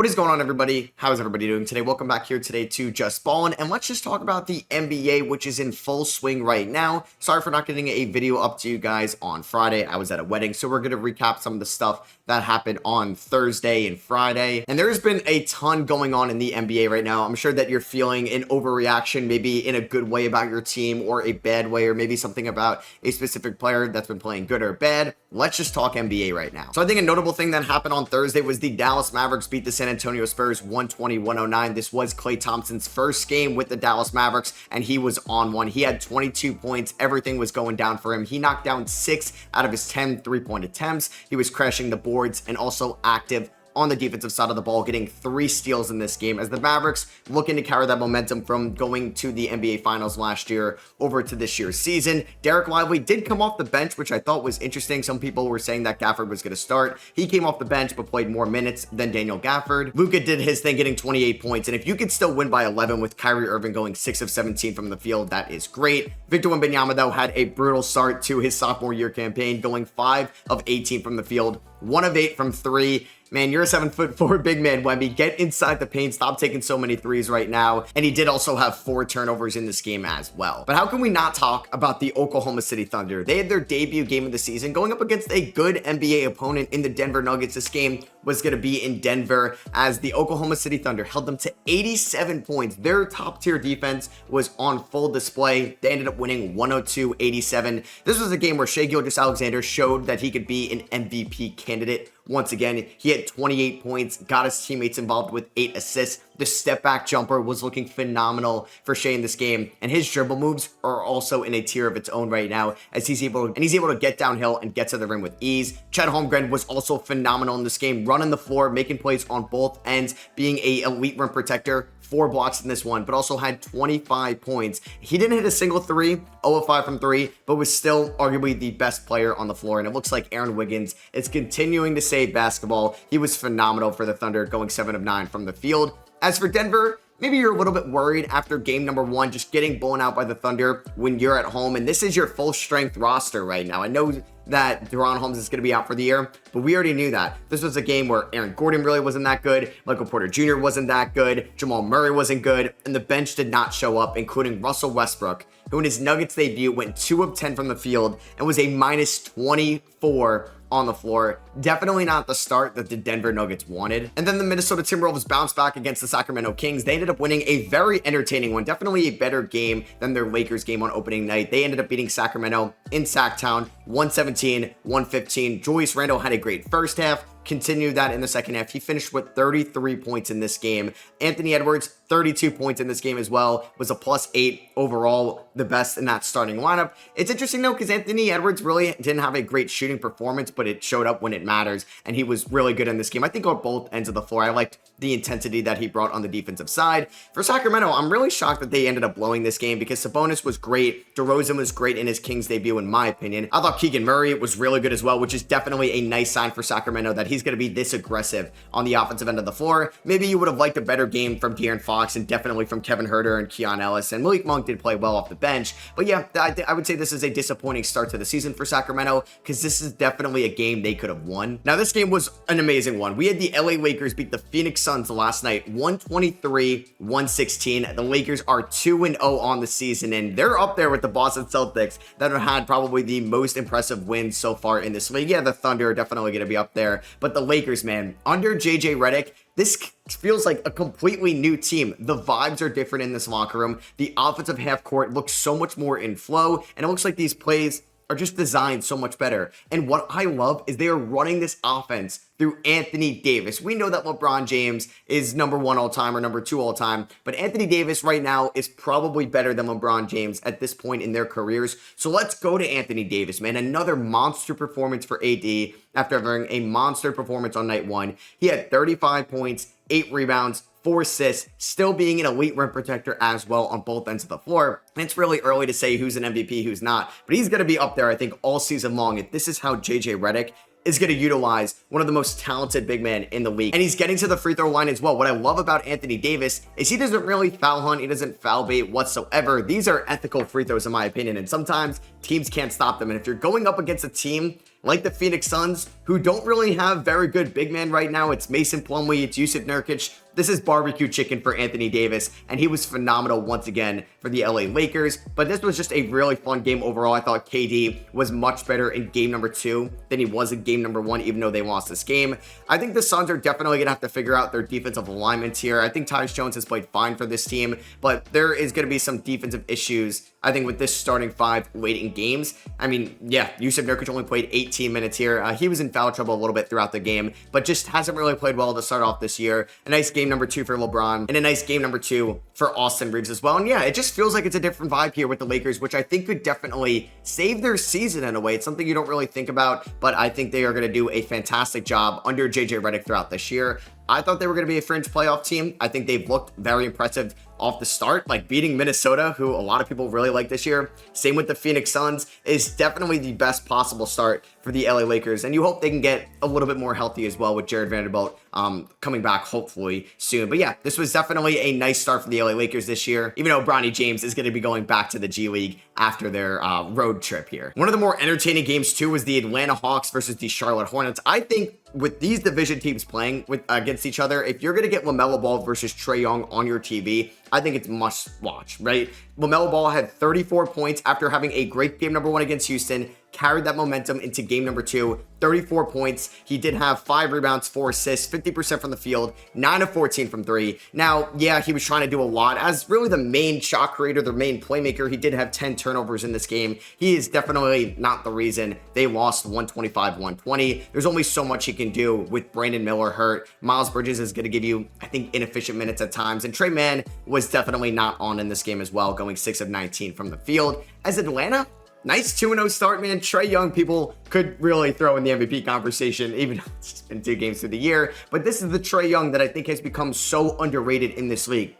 What is going on, everybody? How is everybody doing today? Welcome back here today to JustBallin, and let's just talk about the NBA, which is in full swing right now. Sorry for not getting a video up to you guys on Friday. I was at a wedding, so we're going to recap some of the stuff that happened on Thursday and Friday. And there's been a ton going on in the NBA right now. I'm sure that you're feeling an overreaction, maybe in a good way about your team or a bad way, or maybe something about a specific player that's been playing good or bad. Let's just talk NBA right now. So I think a notable thing that happened on Thursday was the Dallas Mavericks beat the San Antonio Spurs 120-109. This was Klay Thompson's first game with the Dallas Mavericks, and he was on one. He had 22 points. Everything was going down for him. He knocked down 6 out of his 10 three-point attempts. He was crashing the boards and also active on the defensive side of the ball, getting 3 steals in this game as the Mavericks looking to carry that momentum from going to the NBA Finals last year over to this year's season. Derek Lively did come off the bench, which I thought was interesting. Some people were saying that Gafford was going to start. He came off the bench but played more minutes than Daniel Gafford. Luka did his thing, getting 28 points, and if you could still win by 11 with Kyrie Irving going 6 of 17 from the field, that is great. Victor Wembanyama, though, had a brutal start to his sophomore year campaign, going 5 of 18 from the field, 1 of 8 from 3. Man, you're a 7'4" big man, Wemby. Get inside the paint. Stop taking so many threes right now. And he did also have 4 turnovers in this game as well. But how can we not talk about the Oklahoma City Thunder? They had their debut game of the season going up against a good NBA opponent in the Denver Nuggets. This game was going to be in Denver as the Oklahoma City Thunder held them to 87 points. Their top tier defense was on full display. They ended up winning 102-87. This was a game where Shai Gilgeous-Alexander showed that he could be an MVP candidate. Once again, he had 28 points, got his teammates involved with 8 assists. The step back jumper was looking phenomenal for Shai in this game, and his dribble moves are also in a tier of its own right now as he's able to get downhill and get to the rim with ease. Chet Holmgren was also phenomenal in this game, running the floor, making plays on both ends, being a elite rim protector. 4 blocks in this one, but also had 25 points. He didn't hit a single 3, 0 of 5 from 3, but was still arguably the best player on the floor. And it looks like Aaron Wiggins is continuing to save basketball. He was phenomenal for the Thunder, going 7 of 9 from the field. As for Denver, maybe you're a little bit worried after game number 1, just getting blown out by the Thunder when you're at home. And this is your full strength roster right now. I know that De'Ron Holmes is going to be out for the year, but we already knew that. This was a game where Aaron Gordon really wasn't that good. Michael Porter Jr. wasn't that good. Jamal Murray wasn't good. And the bench did not show up, including Russell Westbrook, who in his Nuggets debut went 2 of 10 from the field and was a minus 24 on the floor. Definitely not the start that the Denver Nuggets wanted. And then the Minnesota Timberwolves bounced back against the Sacramento Kings. They ended up winning a very entertaining one, definitely a better game than their Lakers game on opening night. They ended up beating Sacramento in Sacktown 117-115. Julius Randle had a great first half, continued that in the second half. He finished with 33 points in this game. Anthony Edwards, 32 points in this game as well, was a +8 overall, the best in that starting lineup. It's interesting though, because Anthony Edwards really didn't have a great shooting performance, but it showed up when it matters, and he was really good in this game. I think on both ends of the floor. I liked the intensity that he brought on the defensive side. For Sacramento, I'm really shocked that they ended up blowing this game because Sabonis was great. DeRozan was great in his Kings debut, in my opinion. I thought Keegan Murray was really good as well, which is definitely a nice sign for Sacramento that he's going to be this aggressive on the offensive end of the floor. Maybe you would have liked a better game from De'Aaron Fox and definitely from Kevin Huerter and Keon Ellis, and Malik Monk did play well off the bench. But yeah, I would say this is a disappointing start to the season for Sacramento because this is definitely a game they could have won. Now, this game was an amazing one. We had the LA Lakers beat the Phoenix Suns last night, 123-116. The Lakers are 2-0 on the season, and they're up there with the Boston Celtics that have had probably the most impressive wins so far in this league. Yeah, the Thunder are definitely going to be up there, but the Lakers, man, under JJ Redick, this feels like a completely new team. The vibes are different in this locker room. The offensive half court looks so much more in flow, and it looks like these plays are just designed so much better. And what I love is they are running this offense through Anthony Davis. We know that LeBron James is number 1 all time or number 2 all time, but Anthony Davis right now is probably better than LeBron James at this point in their careers. So let's go to Anthony Davis, man. Another monster performance for AD after having a monster performance on night 1. He had 35 points, 8 rebounds, 4 assists, still being an elite rim protector as well on both ends of the floor. And it's really early to say who's an MVP, who's not, but he's going to be up there, I think, all season long. And this is how JJ Redick is going to utilize one of the most talented big men in the league. And he's getting to the free throw line as well. What I love about Anthony Davis is he doesn't really foul hunt. He doesn't foul bait whatsoever. These are ethical free throws in my opinion. And sometimes teams can't stop them. And if you're going up against a team like the Phoenix Suns, who don't really have very good big men right now. It's Mason Plumlee, it's Jusuf Nurkic. This is barbecue chicken for Anthony Davis, and he was phenomenal once again for the LA Lakers. But this was just a really fun game overall. I thought KD was much better in game number 2 than he was in game number 1, even though they lost this game. I think the Suns are definitely going to have to figure out their defensive alignments here. I think Tyus Jones has played fine for this team, but there is going to be some defensive issues, I think, with this starting 5 late in games. I mean, yeah, Jusuf Nurkic only played 18 minutes here. He was in foul trouble a little bit throughout the game, but just hasn't really played well to start off this year. A nice game number 2 for LeBron, and a nice game number 2 for Austin Reeves as well. And yeah, it just feels like it's a different vibe here with the Lakers, which I think could definitely save their season in a way. It's something you don't really think about, but I think they are going to do a fantastic job under JJ Redick throughout this year. I thought they were going to be a fringe playoff team. I think they've looked very impressive off the start, like beating Minnesota, who a lot of people really like this year. Same with the Phoenix Suns, is definitely the best possible start for the LA Lakers. And you hope they can get a little bit more healthy as well with Jared Vanderbilt coming back hopefully soon. But yeah, this was definitely a nice start for the LA Lakers this year, even though Bronny James is going to be going back to the G League after their road trip here. One of the more entertaining games too was the Atlanta Hawks versus the Charlotte Hornets. I think with these division teams playing against each other, if you're going to get LaMelo Ball versus Trae Young on your TV, I think it's must watch, right? LaMelo Ball had 34 points after having a great game number 1 against Houston, carried that momentum into game number 2, 34 points. He did have 5 rebounds, 4 assists, 50% from the field, 9 of 14 from 3. Now, yeah, he was trying to do a lot as really the main shot creator, the main playmaker. He did have 10 turnovers in this game. He is definitely not the reason they lost 125-120. There's only so much he can do with Brandon Miller hurt. Miles Bridges is going to give you, I think, inefficient minutes at times. And Trey Mann was definitely not on in this game as well, going 6 of 19 from the field. As Atlanta, nice 2-0 start, man. Trae Young, people could really throw in the MVP conversation, even though it's just been 2 games through the year. But this is the Trae Young that I think has become so underrated in this league.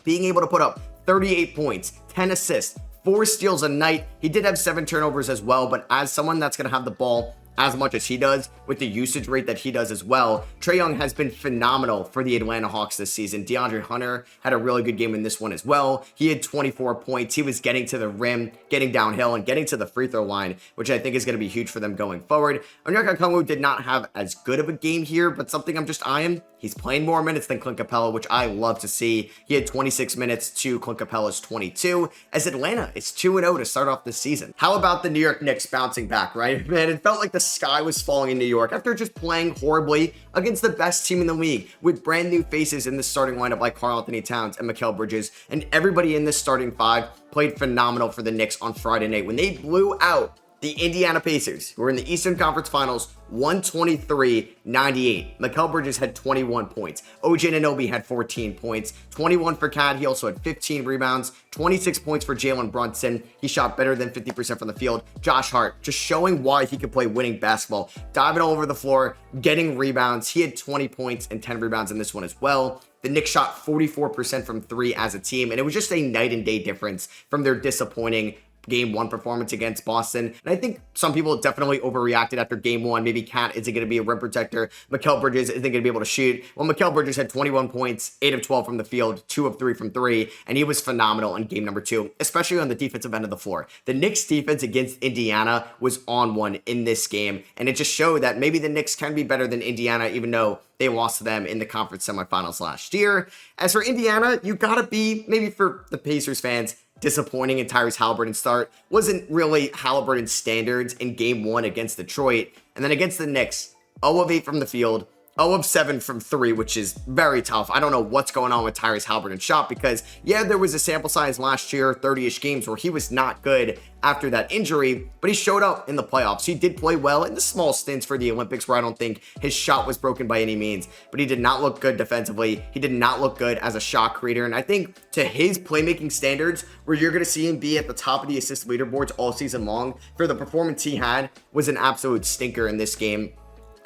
Being able to put up 38 points, 10 assists, 4 steals a night. He did have 7 turnovers as well, but as someone that's going to have the ball as much as he does, with the usage rate that he does as well, Trae Young has been phenomenal for the Atlanta Hawks this season. DeAndre Hunter had a really good game in this one as well. He had 24 points. He was getting to the rim, getting downhill, and getting to the free throw line, which I think is going to be huge for them going forward. Onyeka Okongwu did not have as good of a game here, but something I'm just eyeing. He's playing more minutes than Clint Capella, which I love to see. He had 26 minutes to Clint Capella's 22. As Atlanta is 2-0 to start off this season. How about the New York Knicks bouncing back, right? Man, it felt like the sky was falling in New York after just playing horribly against the best team in the league with brand new faces in the starting lineup like Karl-Anthony Towns and Mikal Bridges, and everybody in this starting 5 played phenomenal for the Knicks on Friday night when they blew out the Indiana Pacers, who were in the Eastern Conference Finals, 123-98. Mikal Bridges had 21 points. OG Anunoby had 14 points. 21 for Cat. He also had 15 rebounds. 26 points for Jalen Brunson. He shot better than 50% from the field. Josh Hart, just showing why he could play winning basketball. Diving all over the floor, getting rebounds. He had 20 points and 10 rebounds in this one as well. The Knicks shot 44% from 3 as a team, and it was just a night and day difference from their disappointing game 1 performance against Boston. And I think some people definitely overreacted after game 1. Maybe Cat isn't going to be a rim protector. Mikal Bridges isn't going to be able to shoot. Well, Mikal Bridges had 21 points, 8 of 12 from the field, 2 of 3 from 3, and he was phenomenal in game number 2, especially on the defensive end of the floor. The Knicks defense against Indiana was on one in this game, and it just showed that maybe the Knicks can be better than Indiana, even though they lost to them in the conference semifinals last year. As for Indiana, you gotta be, maybe for the Pacers fans, disappointing in Tyrese Halliburton's start. Wasn't really Halliburton's standards in game 1 against Detroit. And then against the Knicks, 0 of 8 from the field, 0 of 7 from 3, which is very tough. I don't know what's going on with Tyrese Halliburton's shot because, yeah, there was a sample size last year, 30-ish games, where he was not good after that injury, but he showed up in the playoffs. He did play well in the small stints for the Olympics where I don't think his shot was broken by any means, but he did not look good defensively. He did not look good as a shot creator, and I think to his playmaking standards, where you're going to see him be at the top of the assist leaderboards all season long, for the performance he had, was an absolute stinker in this game.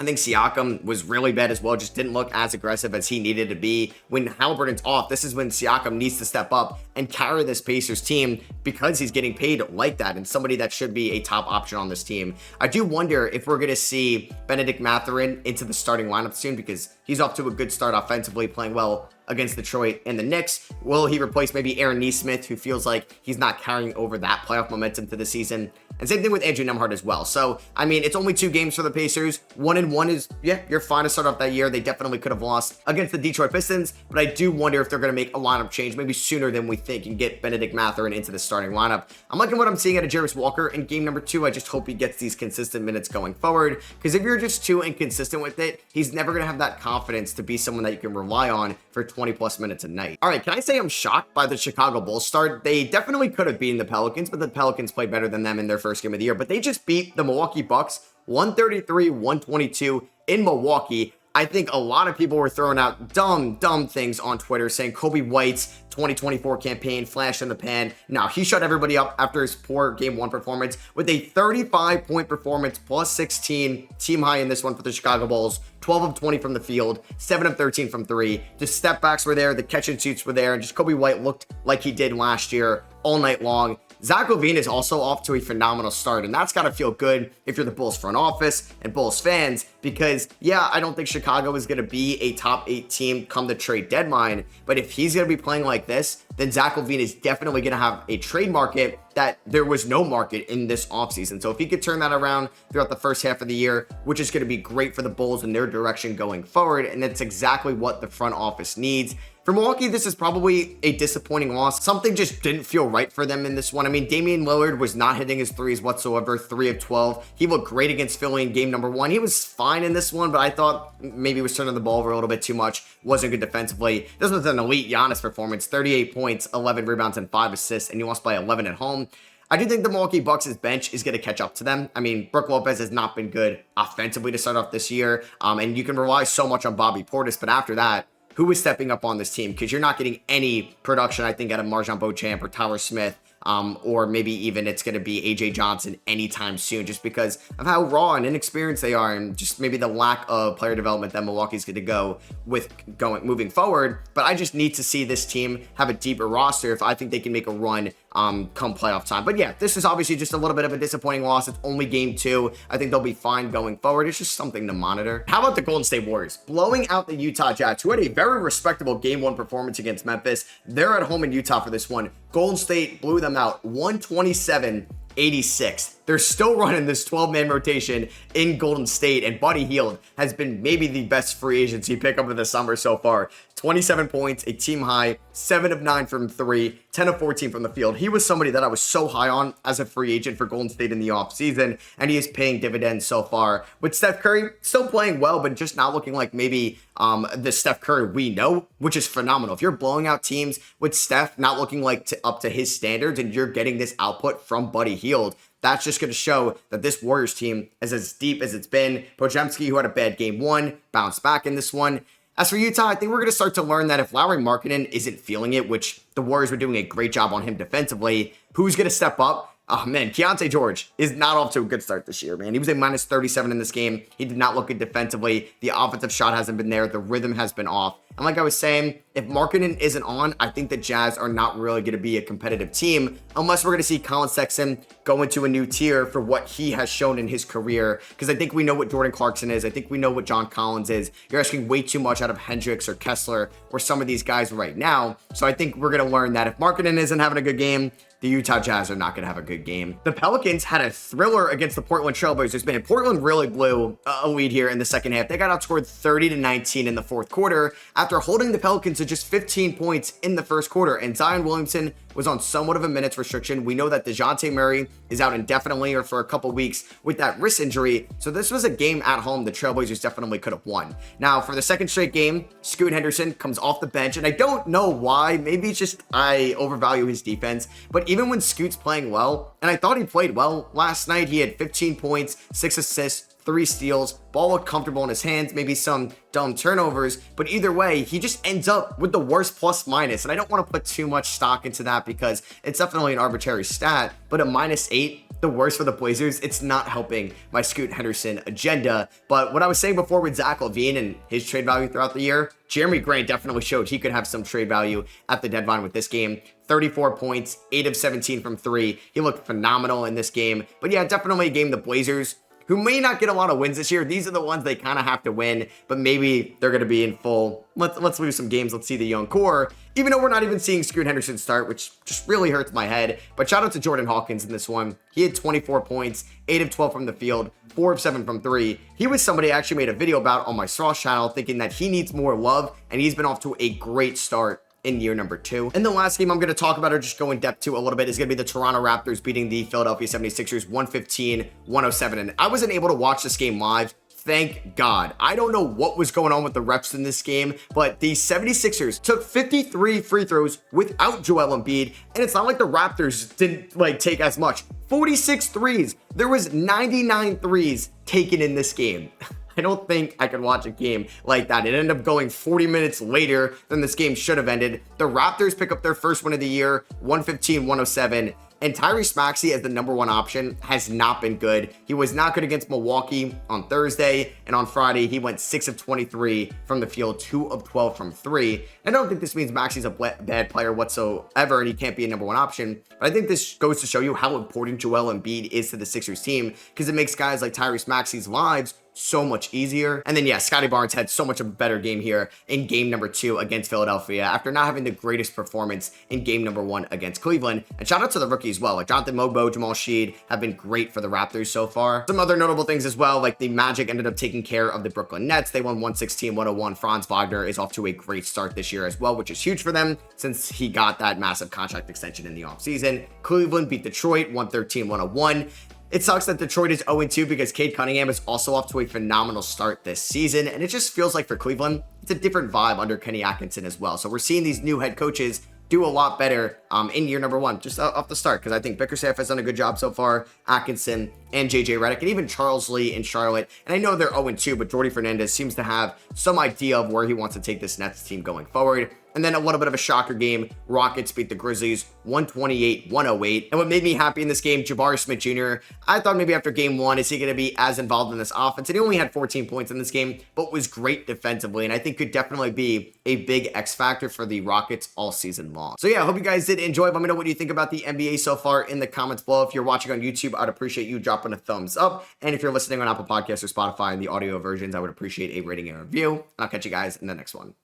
I think Siakam was really bad as well, just didn't look as aggressive as he needed to be. When Halliburton's off, this is when Siakam needs to step up and carry this Pacers team because he's getting paid like that and somebody that should be a top option on this team. I do wonder if we're going to see Benedict Mathurin into the starting lineup soon because he's off to a good start offensively, playing well against Detroit and the Knicks. Will he replace maybe Aaron Nesmith, who feels like he's not carrying over that playoff momentum to the season? And same thing with Andrew Nembhard as well. So, I mean, it's only 2 games for the Pacers. 1-1 is, yeah, you're fine to start off that year. They definitely could have lost against the Detroit Pistons, but I do wonder if they're going to make a lineup change maybe sooner than we think and get Benedict Mathurin into the starting lineup. I'm liking what I'm seeing out of Jarvis Walker in game number 2. I just hope he gets these consistent minutes going forward, because if you're just too inconsistent with it, he's never going to have that confidence to be someone that you can rely on for 20 plus minutes a night. All right, can I say I'm shocked by the Chicago Bulls start? They definitely could have beaten the Pelicans, but the Pelicans played better than them in their first game of the year, but they just beat the Milwaukee Bucks 133-122 in Milwaukee. I think a lot of people were throwing out dumb things on Twitter saying Kobe White's 2024 campaign flash in the pan. Now, he shut everybody up after his poor game 1 performance with a 35-point performance plus 16, team high in this one for the Chicago Bulls. 12 of 20 from the field, 7 of 13 from 3. The step backs were there, the catch and shoots were there, and just Kobe White looked like he did last year all night long. Zach LaVine is also off to a phenomenal start, and that's got to feel good if you're the Bulls front office and Bulls fans, because, yeah, I don't think Chicago is going to be a top 8 team come the trade deadline, but if he's going to be playing like this, then Zach LaVine is definitely going to have a trade market that there was no market in this offseason. So if he could turn that around throughout the first half of the year, which is going to be great for the Bulls and their direction going forward, and that's exactly what the front office needs. For Milwaukee, this is probably a disappointing loss. Something just didn't feel right for them in this one. I mean, Damian Lillard was not hitting his threes whatsoever, 3 of 12. He looked great against Philly in game number 1. He was fine in this one, but I thought maybe he was turning the ball over a little bit too much. Wasn't good defensively. This was an elite Giannis performance, 38 points, 11 rebounds, and 5 assists, and he lost by 11 at home. I do think the Milwaukee Bucks' bench is going to catch up to them. I mean, Brook Lopez has not been good offensively to start off this year, and you can rely so much on Bobby Portis, but after that, who is stepping up on this team? Because you're not getting any production, I think, out of Marjon Beauchamp or Tyler Smith, or maybe even it's going to be AJ Johnson anytime soon, just because of how raw and inexperienced they are, and just maybe the lack of player development that Milwaukee's going to go with moving forward. But I just need to see this team have a deeper roster if I think they can make a run come playoff time. But yeah, this is obviously just a little bit of a disappointing loss. It's only game 2. I think they'll be fine going forward. It's just something to monitor. How about the Golden State Warriors blowing out the Utah Jazz, who had a very respectable game 1 performance against Memphis? They're at home in Utah for this one. Golden State blew them out 127-86. They're still running this 12-man rotation in Golden State, and Buddy Hield has been maybe the best free agency pickup of the summer so far. 27 points, a team high, 7 of 9 from 3, 10 of 14 from the field. He was somebody that I was so high on as a free agent for Golden State in the offseason, and he is paying dividends so far. With Steph Curry still playing well, but just not looking like maybe the Steph Curry we know, which is phenomenal. If you're blowing out teams with Steph not looking like up to his standards, and you're getting this output from Buddy Hield, that's just going to show that this Warriors team is as deep as it's been. Podziemski, who had a bad game 1, bounced back in this one. As for Utah, I think we're going to start to learn that if Lauri Markkanen isn't feeling it, which the Warriors were doing a great job on him defensively, who's going to step up? Oh man, Keontae George is not off to a good start this year, man. He was a minus 37 in this game. He did not look good defensively. The offensive shot hasn't been there. The rhythm has been off. And like I was saying, if Markkanen isn't on, I think the Jazz are not really going to be a competitive team unless we're going to see Colin Sexton go into a new tier for what he has shown in his career. Because I think we know what Jordan Clarkson is. I think we know what John Collins is. You're asking way too much out of Hendricks or Kessler or some of these guys right now. So I think we're going to learn that if Markkanen isn't having a good game, the Utah Jazz are not going to have a good game. The Pelicans had a thriller against the Portland Trailblazers. Man, Portland really blew a lead here in the second half. They got outscored 30-19 in the fourth quarter after holding the Pelicans to just 15 points in the first quarter. And Zion Williamson was on somewhat of a minutes restriction. We know that DeJounte Murray is out indefinitely or for a couple weeks with that wrist injury. So this was a game at home the Trailblazers definitely could have won. Now, for the second straight game, Scoot Henderson comes off the bench, and I don't know why. Maybe it's just I overvalue his defense. But even when Scoot's playing well, and I thought he played well last night, he had 15 points, 6 assists, 3 steals, ball looked comfortable in his hands, maybe some dumb turnovers, but either way, he just ends up with the worst plus minus, and I don't want to put too much stock into that because it's definitely an arbitrary stat, but a -8, the worst for the Blazers, it's not helping my Scoot Henderson agenda. But what I was saying before with Zach LaVine and his trade value throughout the year, Jeremy Grant definitely showed he could have some trade value at the deadline with this game. 34 points, 8 of 17 from 3. He looked phenomenal in this game. But yeah, definitely a game the Blazers who may not get a lot of wins this year. These are the ones they kind of have to win, but maybe they're going to be in full. Let's lose some games. Let's see the young core, even though we're not even seeing Scoot Henderson start, which just really hurts my head. But shout out to Jordan Hawkins in this one. He had 24 points, 8 of 12 from the field, 4 of 7 from 3. He was somebody I actually made a video about on my Sauce channel, thinking that he needs more love, and he's been off to a great start in year number 2. And the last game I'm going to talk about, or just go in depth to a little bit, is going to be the Toronto Raptors beating the Philadelphia 76ers 115-107. And I wasn't able to watch this game live. Thank God. I don't know what was going on with the refs in this game, but the 76ers took 53 free throws without Joel Embiid, and it's not like the Raptors didn't take as much. 46 threes. There was 99 threes taken in this game. I don't think I could watch a game like that. It ended up going 40 minutes later than this game should have ended. The Raptors pick up their first win of the year, 115-107. And Tyrese Maxey as the number 1 option has not been good. He was not good against Milwaukee on Thursday, and on Friday he went 6 of 23 from the field, 2 of 12 from 3. I don't think this means Maxey's a bad player whatsoever and he can't be a number 1 option, but I think this goes to show you how important Joel Embiid is to the Sixers team, because it makes guys like Tyrese Maxey's lives so much easier. And then, yeah, Scotty Barnes had so much of a better game here in game number 2 against Philadelphia after not having the greatest performance in game number 1 against Cleveland. And shout out to the rookies as well. Like Jonathan Mogbo, Jamal Sheed have been great for the Raptors so far. Some other notable things as well, like the Magic ended up taking care of the Brooklyn Nets. They won 116-101. Franz Wagner is off to a great start this year as well, which is huge for them since he got that massive contract extension in the offseason. Cleveland beat Detroit 113-101. It sucks that Detroit is 0-2 because Cade Cunningham is also off to a phenomenal start this season, and it just feels like for Cleveland, it's a different vibe under Kenny Atkinson as well. So we're seeing these new head coaches do a lot better in year number 1, just off the start, because I think Bickerstaff has done a good job so far, Atkinson and JJ Redick, and even Charles Lee in Charlotte. And I know they're 0-2, but Jordy Fernandez seems to have some idea of where he wants to take this Nets team going forward. And then a little bit of a shocker game. Rockets beat the Grizzlies 128-108. And what made me happy in this game, Jabari Smith Jr., I thought maybe after game 1, is he going to be as involved in this offense? And he only had 14 points in this game, but was great defensively. And I think could definitely be a big X factor for the Rockets all season long. So yeah, I hope you guys did enjoy. Let me know what you think about the NBA so far in the comments below. If you're watching on YouTube, I'd appreciate you dropping a thumbs up. And if you're listening on Apple Podcasts or Spotify in the audio versions, I would appreciate a rating and review. And I'll catch you guys in the next one.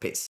Peace.